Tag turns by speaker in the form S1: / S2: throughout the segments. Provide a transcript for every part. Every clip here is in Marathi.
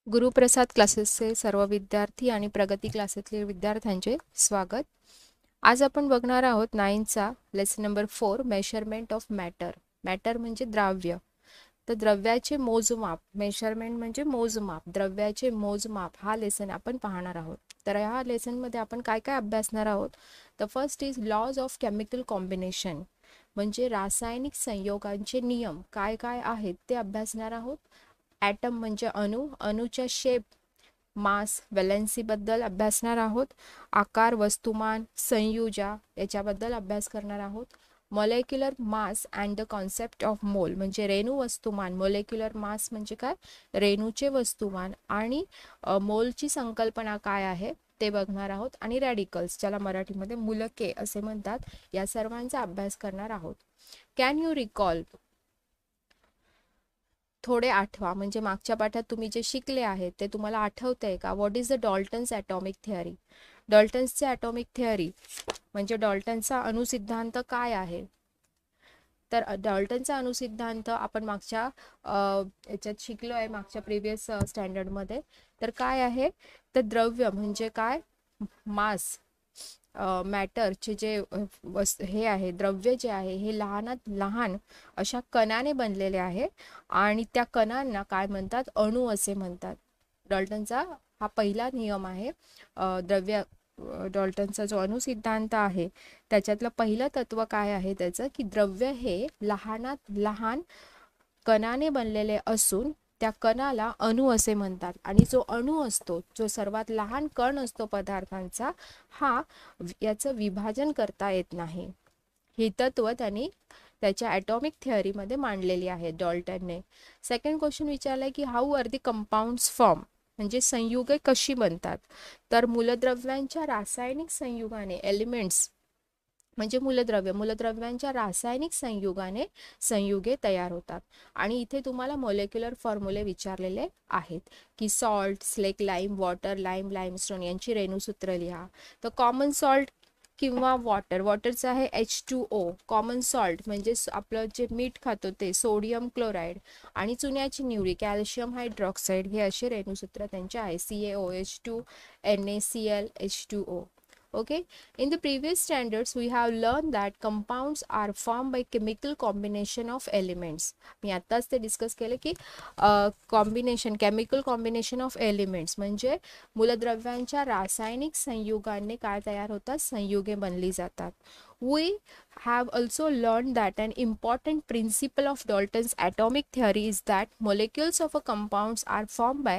S1: गुरुप्रसाद क्लासेसचे सर्व विद्यार्थी आणि प्रगती क्लासेसतील विद्यार्थ्यांचे स्वागत. आज आपण बघणार आहोत 9चा lesson number 4 measurement of matter. Matter म्हणजे द्रव्य. तर द्रव्याचे मोजमाप, मेजरमेंट म्हणजे मोजमाप, द्रव्याचे मोजमाप हा लेसन आपण पाहणार आहोत. तर ह्या लेसनमध्ये आपण काय काय अभ्यासणार आहोत. तर first is laws of chemical combination, म्हणजे रासायनिक संयोगांचे नियम काय काय आहेत ते अभ्यासणार आहोत. ॲटम म्हणजे अणू, अणूच्या शेप, मास, व्हॅलेन्सी बद्दल अभ्यासणार आहोत. आकार, वस्तुमान, संयुजा याच्याबद्दल अभ्यास करणार आहोत. Molecular mass and the concept of mole, म्हणजे रेणू वस्तुमान. मॉलेक्युलर मास म्हणजे काय, रेणूचे वस्तुमान, आणि मोलची संकल्पना काय आहे ते बघणार आहोत. आणि रॅडिकल्स, ज्याला मराठीमध्ये मूलके असे म्हणतात, या सर्वांचा अभ्यास करणार आहोत. कॅन यू रिकॉल, थोडे आठवा, म्हणजे मागच्या पाठात तुम्ही जे शिकले आहेत ते तुम्हाला आठवतंय का. What is the Dalton's atomic theory. डॉल्टन्सचे ॲटॉमिक थिअरी म्हणजे डॉल्टनचा अणुसिद्धांत काय आहे. तर डॉल्टनचा अणुसिद्धांत आपण मागच्या याच्यात शिकलो आहे, मागच्या प्रिव्हियस स्टँडर्डमध्ये. तर काय आहे, तर द्रव्य म्हणजे काय, मास, मॅटरचे जे हे आहे, द्रव्य जे आहे हे लहानात लहान अशा कणाने बनलेले आहे, आणि त्या कणांना काय म्हणतात, अणू असे म्हणतात. डॉल्टनचा हा पहिला नियम आहे. द्रव्य डॉल्टनचा जो अणुसिद्धांत आहे त्याच्यातलं पहिलं तत्व काय आहे त्याचं, की द्रव्य हे लहानात लहान कणाने बनलेले असून त्या कणाला अणू असे म्हणतात. आणि जो अणू असतो, जो सर्वात लहान कण असतो पदार्थांचा, हा याचं विभाजन करता येत नाही. हे तत्व त्यांनी त्याच्या ॲटॉमिक थिअरीमध्ये मांडलेली आहे डॉल्टनने. सेकंड क्वेश्चन विचारलाय की how are the compounds form, म्हणजे संयुगे कशी बनतात. तर मूलद्रव्यांच्या रासायनिक संयुगाने, एलिमेंट्स म्हणजे मूलद्रव्यांच्या रासायनिक संयुगाने संयुगे तयार होतात. आणि इथे तुम्हाला मॉलेक्युलर फॉर्म्युले विचारलेले आहेत, की salt, slack lime, water, limestone यांची रेणुसूत्र लिहा. तर कॉमन सॉल्ट किंवा वॉटरचं आहे H2O. कॉमन सॉल्ट म्हणजे आपलं जे मीठ खातो ते सोडियम क्लोराईड, आणि चुन्याची निवडी कॅल्शियम हायड्रॉक्साईड, हे असे रेणुसूत्र त्यांचे आहे, CaOH2 NaClH2O. Okay, in the previous standards we have learned that compounds are formed by chemical combination of elements. मी आताच ते डिस्कस केले की केमिकल कॉम्बिनेशन ऑफ एलिमेंट्स म्हणजे मूलद्रव्यांच्या रासायनिक संयुगाने काय तयार होतात, संयुगे बनली जातात. We have also learned that an important principle of Dalton's atomic theory is that molecules of a compounds are formed by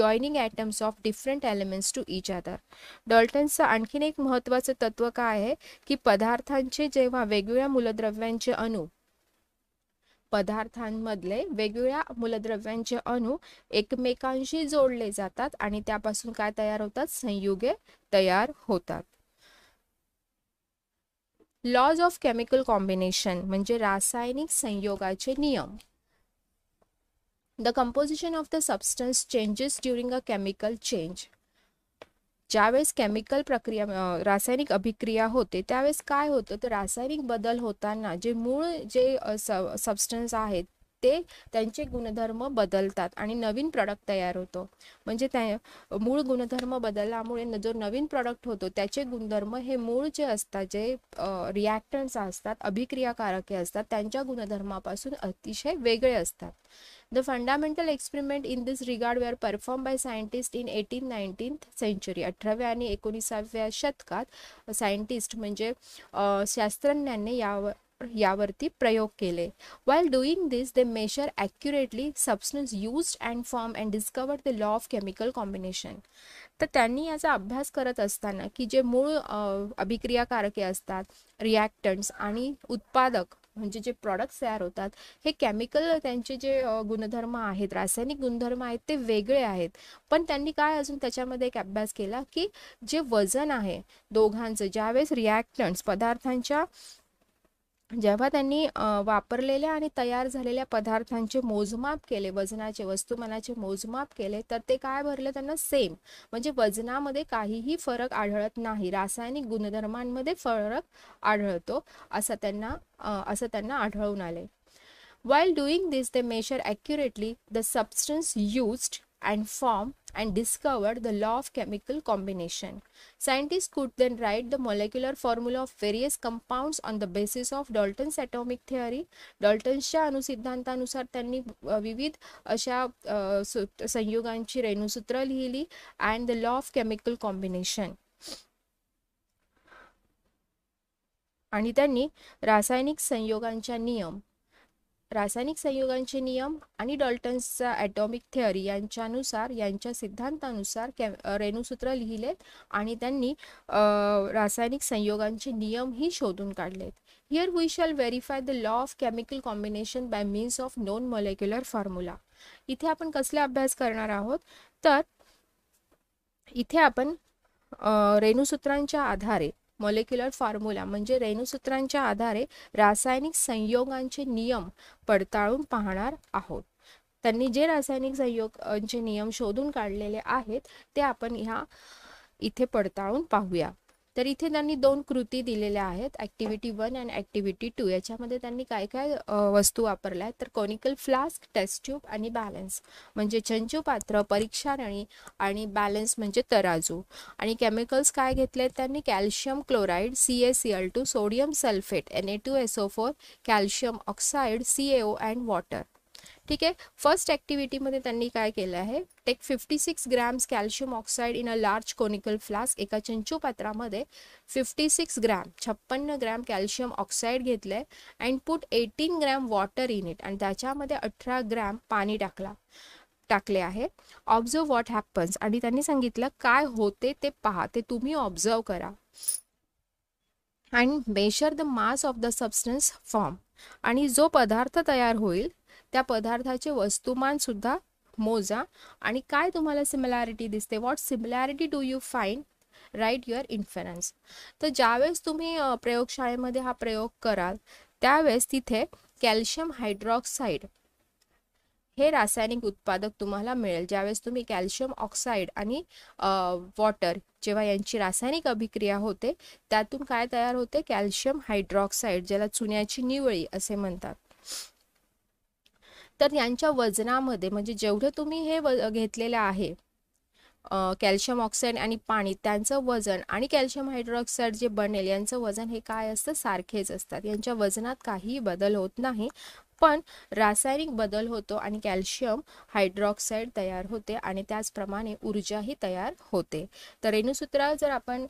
S1: joining atoms of different elements to each other. डॉल्टनचं आणखीन एक महत्त्वाचं तत्व काय आहे, की पदार्थांचे जेव्हा वेगवेगळ्या मूलद्रव्यांचे अणू, पदार्थांमधले वेगवेगळ्या मूलद्रव्यांचे अणू एकमेकांशी जोडले जातात आणि त्यापासून काय तयार होतात, संयुगे तयार होतात. लॉज ऑफ केमिकल कॉम्बिनेशन म्हणजे रासायनिक संयोगाचे नियम. The composition of the substance changes during a chemical change. ज्यावेळेस केमिकल प्रक्रिया, रासायनिक अभिक्रिया होते त्यावेळेस काय होतं, तर रासायनिक बदल होताना जे मूळ जे सबस्टन्स आहेत ते त्यांचे गुणधर्म बदलतात आणि नवीन प्रॉडक्ट तयार होतो. म्हणजे त्या मूळ गुणधर्म बदलल्यामुळे जो नवीन प्रॉडक्ट होतो त्याचे गुणधर्म हे मूळ जे असतात, जे रिॲक्टंट्स असतात, अभिक्रियाकारके असतात, त्यांच्या गुणधर्मापासून अतिशय वेगळे असतात. The fundamental experiment in this regard were performed by scientists in 18-19th century. 18व्या आणि 19व्या शतकात सायंटिस्ट म्हणजे शास्त्रज्ञांनी यावरती प्रयोग केले. While doing this, they measure accurately substance used and formed and discovered the law of chemical combination. तर त्यांनी याचा अभ्यास करत असताना की जे मूळ अभिक्रियाकारके असतात, रिॲक्टंट्स आणि उत्पादक म्हणजे जे प्रॉडक्ट्स तयार होतात, हे केमिकल त्यांचे जे गुणधर्म आहेत, रासायनिक गुणधर्म आहेत ते वेगळे आहेत. पण त्यांनी काय अजून त्याच्यामध्ये एक अभ्यास केला, की जे वजन आहे दोघांचं, ज्यावेळेस रिॲक्टंट्स पदार्थांच्या, जेव्हा त्यांनी वापरलेल्या आणि तयार झालेल्या पदार्थांचे मोजमाप केले, वजनाचे, वस्तुमानाचे मोजमाप केले, तर ते काय भरले त्यांना, सेम, म्हणजे वजनामध्ये काहीही फरक आढळत नाही, रासायनिक गुणधर्मांमध्ये फरक आढळतो असं त्यांना आढळून आले. While doing this, they measure accurately the substance used and form and discovered the law of chemical combination. Scientists could then write the molecular formula of various compounds on the basis of Dalton's atomic theory. डॉल्टन्सच्या अणुसिद्धांतानुसार त्यांनी विविध अशा संयुगांची रेणुसूत्र लिहिली and the law of chemical combination. आणि त्यांनी रासायनिक संयोगांचे नियम आणि डॉल्टन्सचा ॲटॉमिक थिअरी यांच्या सिद्धांतानुसार रेणुसूत्र लिहिलेत आणि त्यांनी रासायनिक संयोगांचे नियमही शोधून काढलेत. Here we shall verify the law of chemical combination by means of known molecular formula. इथे आपण कसले अभ्यास करणार आहोत, तर इथे आपण रेणुसूत्रांच्या आधारे मॉलिक्युलर फॉर्म्युला म्हणजे रेणुसूत्रांच्या आधारे रासायनिक संयोगांचे नियम पडताळून पाहणार आहोत. त्यांनी जे रासायनिक संयोगांचे नियम शोधून काढलेले आहेत ते आपण इथे पडताळून पाहूया. तर इथे त्यांनी 2 कृती दिलेल्या आहेत, ॲक्टिव्हिटी 1 आणि ॲक्टिव्हिटी 2. याच्यामध्ये त्यांनी काय काय वस्तू वापरल्या आहेत, तर कोनिकल फ्लास्क, टेस्ट ट्यूब आणि बॅलन्स म्हणजे चंचू पात्र, परीक्षा नळी आणि बॅलन्स म्हणजे तराजू. आणि केमिकल्स काय घेतलेत त्यांनी, calcium chloride CaCl2, sodium sulphate Na2SO4, calcium oxide CaO and water. ठीक आहे. फर्स्ट ॲक्टिव्हिटीमध्ये त्यांनी काय केलं आहे, take 56 grams calcium oxide in a large conical flask. एका चंचू पात्रामध्ये 56 ग्रॅम कॅल्शियम ऑक्साईड घेतलंय and put 18 gram water in it आणि त्याच्यामध्ये 18 ग्रॅम पाणी टाकले आहे. ऑब्झर्व व्हॉट हॅपन्स आणि त्यांनी सांगितलं काय होते ते पहा, ते तुम्ही ऑब्झर्व करा. And measure the mass of the substance form आणि जो पदार्थ तयार होईल त्या पदार्थाचे वस्तुमान सुद्धा मोजा आणि काय तुम्हाला सिमिलॅरिटी दिसते, what similarity do you find, write your inference. तर ज्यावेळेस तुम्ही प्रयोगशाळेमध्ये हा प्रयोग कराल त्यावेळेस तिथे कॅल्शियम हायड्रॉक्साईड हे रासायनिक उत्पादक तुम्हाला मिळेल. ज्यावेळेस तुम्ही कॅल्शियम ऑक्साईड आणि वॉटर जेव्हा यांची रासायनिक अभिक्रिया होते त्यातून काय तयार होते, कॅल्शियम हायड्रॉक्साईड, ज्याला चुन्याची निवळी असे म्हणतात. तर यांच्या वजनामध्ये म्हणजे जेवढे तुम्ही हे घेतलेले आहे कॅल्शियम ऑक्साईड आणि पाणी त्यांचं वजन आणि कॅल्शियम हायड्रॉक्साईड जे बनेल यांचं वजन हे काय असतं, सारखेच असतात. यांच्या वजनात काहीही बदल होत नाही, पण रासायनिक बदल होतो आणि कॅल्शियम हायड्रॉक्साईड तयार होते आणि त्याचप्रमाणे ऊर्जाही तयार होते. तर रेणुसूत्र जर आपण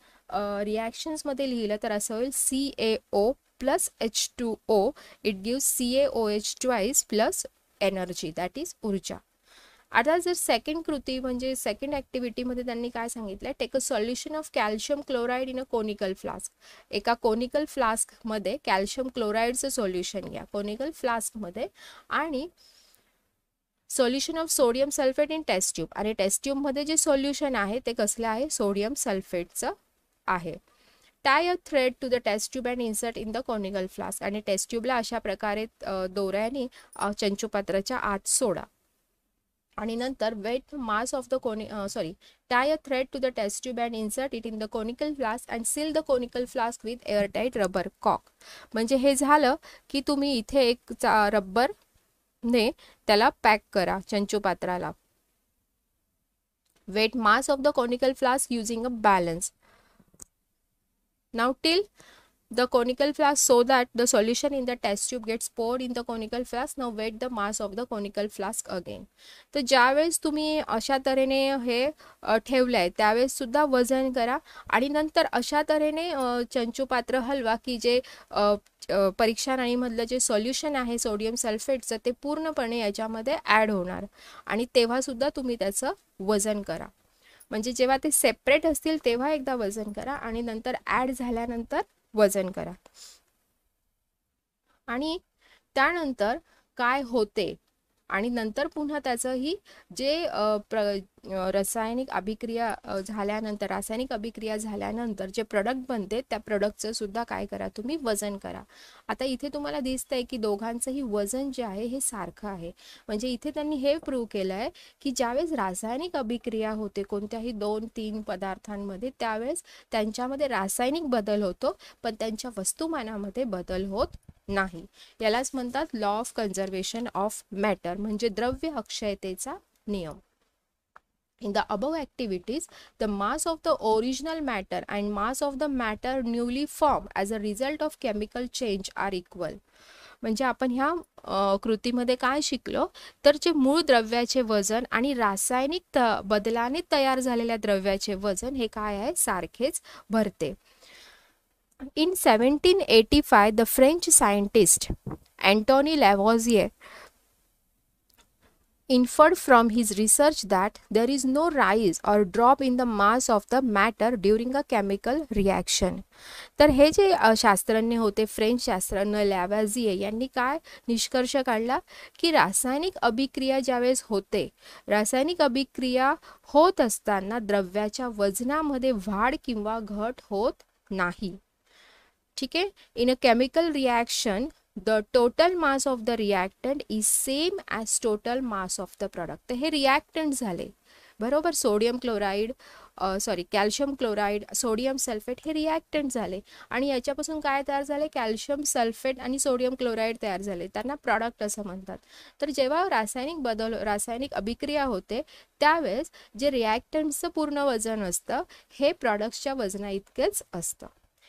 S1: रिॲक्शन्समध्ये लिहिलं तर असं होईल CaO plus H2O, it gives CaOH twice plus energy that is ऊर्जा. आता जर सेकंड कृती म्हणजे सेकंड ॲक्टिव्हिटीमध्ये त्यांनी काय सांगितलं, take a solution of calcium chloride in a conical flask. एका कोनिकल फ्लास्कमध्ये कॅल्शियम क्लोराईडचं सोल्युशन घ्या कोनिकल फ्लास्कमध्ये आणि solution of sodium sulphate in test tube आणि टेस्ट ट्यूबमध्ये जे सोल्युशन आहे ते कसलं आहे, सोडियम सल्फेटचं आहे. Tie a thread to the test tube and insert in the conical flask आणि टेस्ट ट्यूबला अशा प्रकारे दोऱ्याने चंचुपात्राच्या आत सोडा आणि नंतर weight mass of the tie a thread to the test tube and insert it in the conical flask and seal the conical flask with airtight rubber कॉक. म्हणजे हे झालं की तुम्ही इथे एक रबरने त्याला पॅक करा चंचुपात्राला. Weight mass of the conical flask using a balance. Now till the conical flask so that the solution in the test tube gets poured in the conical flask. Now weight the mass of the conical flask again. तर ज्यावेळेस तुम्ही अशा तऱ्हेने हे ठेवलंय त्यावेळेस सुद्धा वजन करा आणि नंतर अशा तऱ्हेने चंचुपात्र हलवा की जे परीक्षा नळीमधलं जे सोल्युशन आहे सोडियम सल्फेटचं ते पूर्णपणे याच्यामध्ये ॲड होणार आणि तेव्हा सुद्धा तुम्ही त्याचं वजन करा. म्हणजे जेव्हा ते सेपरेट असतील तेव्हा एकदा वजन करा आणि नंतर ॲड झाल्यानंतर वजन करा. आणि त्यानंतर काय होते आणि नंतर पुन्हा त्याचंही जे रासायनिक अभिक्रिया झाल्यानंतर जे प्रोडक्ट बनते त्या प्रोडक्टचं सुद्धा काय करा, तुम्ही वजन करा. आता इथे तुम्हाला दिसतंय की दोघांचंही वजन जे आहे हे सारखं आहे. म्हणजे इथे त्यांनी हे प्रूव्ह केलं आहे की ज्यावेळेस रासायनिक अभिक्रिया होते कोणत्याही 2-3 पदार्थांमध्ये त्यावेळेस त्यांच्यामध्ये रासायनिक बदल होतो पण त्यांच्या वस्तुमानामध्ये बदल होत नाही. यालाच म्हणतात law of conservation of matter म्हणजे द्रव्य अक्षयतेचा नियम. In the above activities, the mass of the original matter and mass of the matter newly formed as a result of chemical change are equal. म्हणजे आपण ह्या कृतीमध्ये काय शिकलो, तर जे मूळ द्रव्याचे वजन आणि रासायनिक बदलाने तयार झालेल्या द्रव्याचे वजन हे काय आहे, सारखेच भरते. In 1785, the French scientist Antoine Lavoisier inferred from his research that there is no rise or drop in the mass of the matter during a chemical reaction. तर हे जे शास्त्रज्ञ होते, फ्रेंच शास्त्रज्ञ लॅव्हाझिये, यांनी काय निष्कर्ष काढला की रासायनिक अभिक्रिया ज्यावेळेस होते, रासायनिक अभिक्रिया होत असताना द्रव्याच्या वजनामध्ये वाढ किंवा घट होत नाही. ठीक आहे. In a chemical reaction the total mass of the reactant is same as total mass of the product. तर हे रिॲक्टंट झाले, बरोबर. Sodium chloride calcium chloride, sodium sulphate हे रिॲक्टंट झाले आणि याच्यापासून काय तयार झाले, कॅल्शियम सल्फेट आणि सोडियम क्लोराईड तयार झाले, त्यांना प्रॉडक्ट असं म्हणतात. तर जेव्हा रासायनिक अभिक्रिया होते त्यावेळेस जे रिॲक्टंटचं पूर्ण वजन असतं हे प्रॉडक्ट्सच्या वजना इतकेच असतं,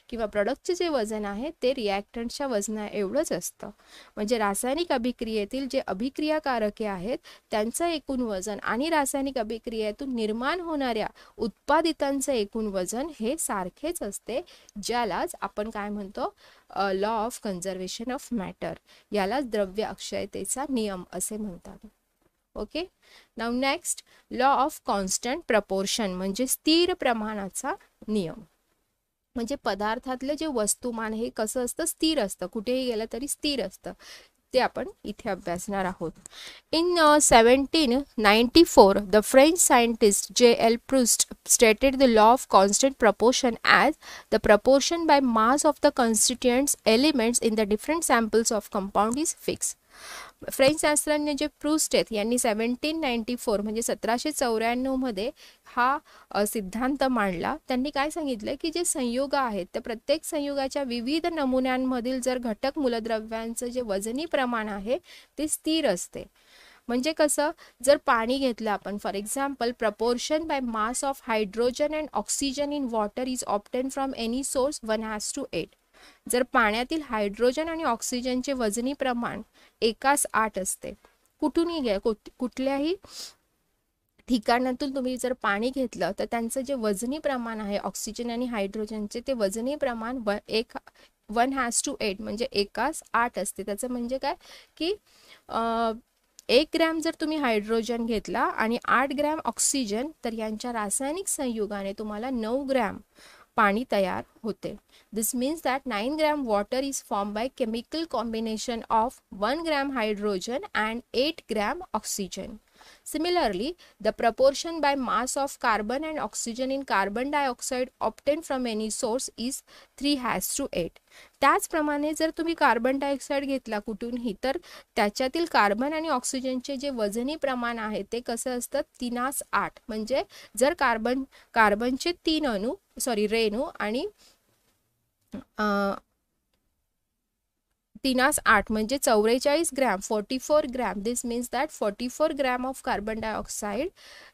S1: किंवा प्रॉडक्टचे जे वजन आहे ते रिॲक्टंटच्या वजना एवढंच असतं. म्हणजे रासायनिक अभिक्रियेतील जे अभिक्रियाकारके आहेत त्यांचं एकूण वजन आणि रासायनिक अभिक्रियेतून निर्माण होणाऱ्या उत्पादितांचं एकूण वजन हे सारखेच असते, ज्यालाच आपण काय म्हणतो, law of conservation of matter, यालाच द्रव्य अक्षयतेचा नियम असे म्हणतात. Okay. Now next, law of constant proportion म्हणजे स्थिर प्रमाणाचा नियम. म्हणजे पदार्थातले जे वस्तुमान हे कसं असतं, स्थिर असतं, कुठेही गेलं तरी स्थिर असतं, ते आपण इथे अभ्यासणार आहोत. In 1794 the French scientist J.L. Proust stated the law of constant proportion as the proportion by mass of the constituent elements in the different samples of compound is fixed. French शास्त्रज्ञ जे प्रूस्ट आहेत यांनी 1794 म्हणजे 1794 मध्ये हा सिद्धांत मांडला. त्यांनी काय सांगितलं की जे संयुग आहेत त्या प्रत्येक संयुगाच्या विविध नमुन्यांमधील जर घटक मूलद्रव्यांचं जे वजनी प्रमाण आहे ते स्थिर असते. म्हणजे कसं, जर पाणी घेतलं आपण, for example, proportion by mass of hydrogen and oxygen in water is obtain from any source 1:8. जर पाण्यातील हायड्रोजन आणि ऑक्सिजनचे वजनी प्रमाण 1:8 असते, कुठूनही घ्या, कुठल्याही ठिकाणातून तुम्ही जर पाणी घेतलं तर त्यांचं जे वजनी प्रमाण आहे ऑक्सिजन आणि हायड्रोजनचे ते वजनी प्रमाण 1:8 म्हणजे 1:8 असते. त्याचं म्हणजे काय की 1 ग्रॅम जर तुम्ही हायड्रोजन घेतला आणि 8 ग्रॅम ऑक्सिजन, तर यांच्या रासायनिक संयुगाने तुम्हाला 9 ग्रॅम पाणी तयार होते. This means that 9 gram water is formed by chemical combination of 1 gram hydrogen and 8 gram oxygen. Similarly, the proportion by mass of carbon and oxygen in carbon dioxide obtained from any source is 3:8. त्याचप्रमाणे जर तुम्ही कार्बन डायऑक्साईड घेतला कुठूनही, तर त्याच्यातील कार्बन आणि ऑक्सिजनचे जे वजनी प्रमाण आहे ते कसं असतं, 3:8. म्हणजे जर कार्बनचे 3 रेणू आणि 3:8 म्हणजे 44 gram, 44 gram. This means that 44 gram of carbon dioxide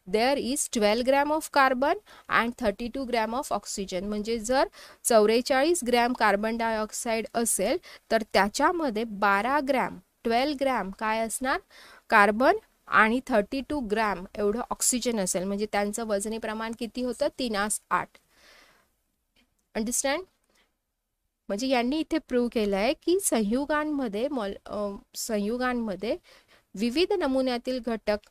S1: there is 12 gram of carbon and 32 gram of oxygen. म्हणजे जर 44 ग्रॅम कार्बन डायऑक्साईड असेल तर त्याच्यामध्ये 12 ग्रॅम काय असणार, कार्बन आणि 32 ग्रॅम एवढं ऑक्सिजन असेल. म्हणजे त्यांचं वजनी प्रमाण किती होतं, 3:8. अंडरस्टँड. म्हणजे यांनी इथे प्रूव्ह केलं आहे की संयुगांमध्ये विविध नमुन्यातील घटक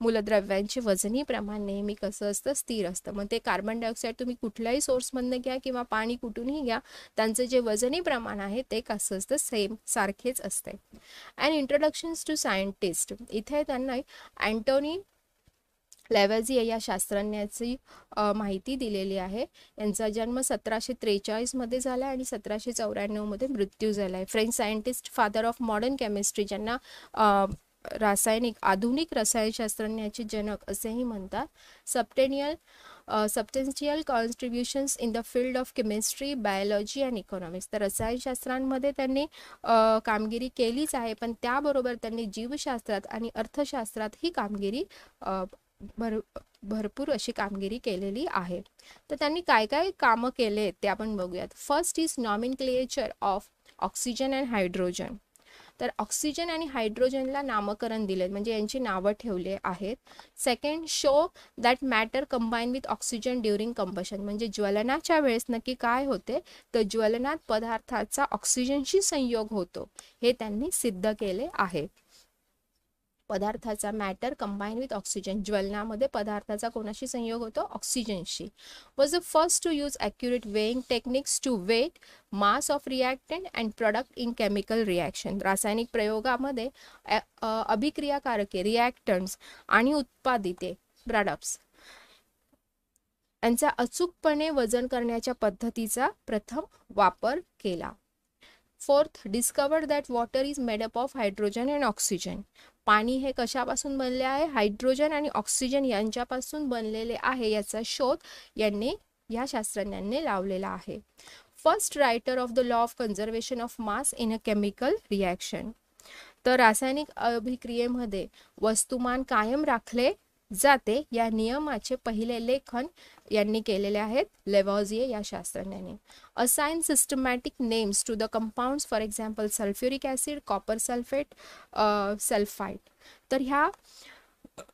S1: मूलद्रव्यांचे वजनी प्रमाण नेहमी कसं असतं, स्थिर असतं. मग ते कार्बन डायऑक्साईड तुम्ही कुठल्याही सोर्समधनं घ्या किंवा पाणी कुठूनही घ्या, त्यांचं जे वजनी प्रमाण आहे ते कसं असतं, सेम, सारखेच असते. अँड इंट्रोडक्शन्स टू सायंटिस्ट, इथे त्यांना अँटोनी लॅव्हाझिये या शास्त्रज्ञाची माहिती दिलेली आहे. यांचा जन्म 1743 मध्ये झाला आणि 1794 मध्ये मृत्यू झाला आहे. French scientist, father of modern chemistry, ज्यांना आधुनिक रसायनशास्त्रज्ञाचे जनक असेही म्हणतात. Substantial contributions in the field of chemistry, biology and economics. तर रसायनशास्त्रांमध्ये त्यांनी कामगिरी केलीच आहे, पण त्याबरोबर त्यांनी जीवशास्त्रात आणि अर्थशास्त्रात ही कामगिरी भरपूर अशी कामगिरी केलेली आहे. तर त्यांनी काय काय कामं केले ते आपण बघूयात. First is nomenclature of oxygen and hydrogen. तर ऑक्सिजन आणि हायड्रोजनला नामकरण दिले, म्हणजे यांची नावं ठेवले आहेत. Second, show that matter combine with oxygen during combustion. म्हणजे ज्वलनाच्या वेळेस नक्की काय होते, तर ज्वलनात पदार्थाचा ऑक्सिजनशी संयोग होतो, हे त्यांनी सिद्ध केले आहे. पदार्थाचा मॅटर कंबाईन विथ ऑक्सिजन, ज्वलनामध्ये पदार्थाचा कोणाशी संयोग होतो, ऑक्सिजनशी. Was the first to use accurate weighing techniques to weight mass of reactant and product in chemical reaction. रासायनिक प्रयोगामध्ये अभिक्रियाकारके, रिॲक्टंट्स आणि उत्पादिते, प्रोडक्ट्स यांचा अचूकपणे वजन करण्याच्या पद्धतीचा प्रथम वापर केला. Fourth, discovered that water is made up of hydrogen and oxygen. पाणी हे कशापासून बनले आहे, हायड्रोजन आणि ऑक्सिजन यांच्यापासून बनलेले आहे, याचा शोध या शास्त्रज्ञांनी लावलेला आहे. First writer of the law of conservation of mass in a chemical reaction. तर रासायनिक अभिक्रियेमध्ये वस्तुमान कायम राखले जाते या नियमाचे पहिले लेखन यांनी केलेले आहेत, लेवॉझिए या शास्त्रज्ञांनी. Assign systematic names to the compounds, for example sulphuric acid, copper sulphate, sulphide. तर ह्या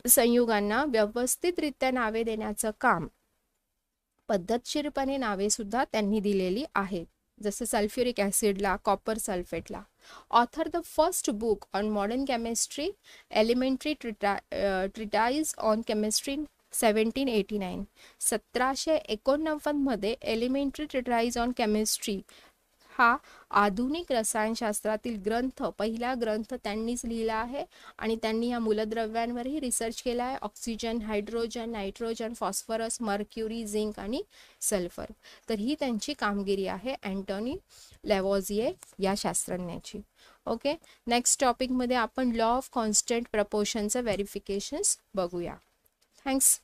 S1: संयुगांना व्यवस्थितरित्या नावे देण्याचं काम, पद्धतशीरपणे नावे सुद्धा त्यांनी दिलेली आहेत, जसं सल्फ्युरिक ॲसिडला, कॉपर सल्फेटला. Author the first book on modern chemistry, elementary treatise on chemistry 1789. 1789 मध्ये एलिमेंटरी ट्रिटाइज ऑन केमिस्ट्री हा आधुनिक रसायनशास्त्रातील ग्रंथ, पहिला ग्रंथ त्यांनीच लिहिला आहे आणि त्यांनी या मूलद्रव्यांवरही रिसर्च केला आहे. Oxygen, hydrogen, nitrogen, phosphorus, mercury, zinc आणि सल्फर. तर ही त्यांची कामगिरी आहे अँटोनी लेवॉझिए या शास्त्रज्ञाची. ओके, नेक्स्ट टॉपिकमध्ये आपण लॉ ऑफ कॉन्स्टंट प्रपोर्शनचं व्हेरिफिकेशन्स बघूया. थँक्स.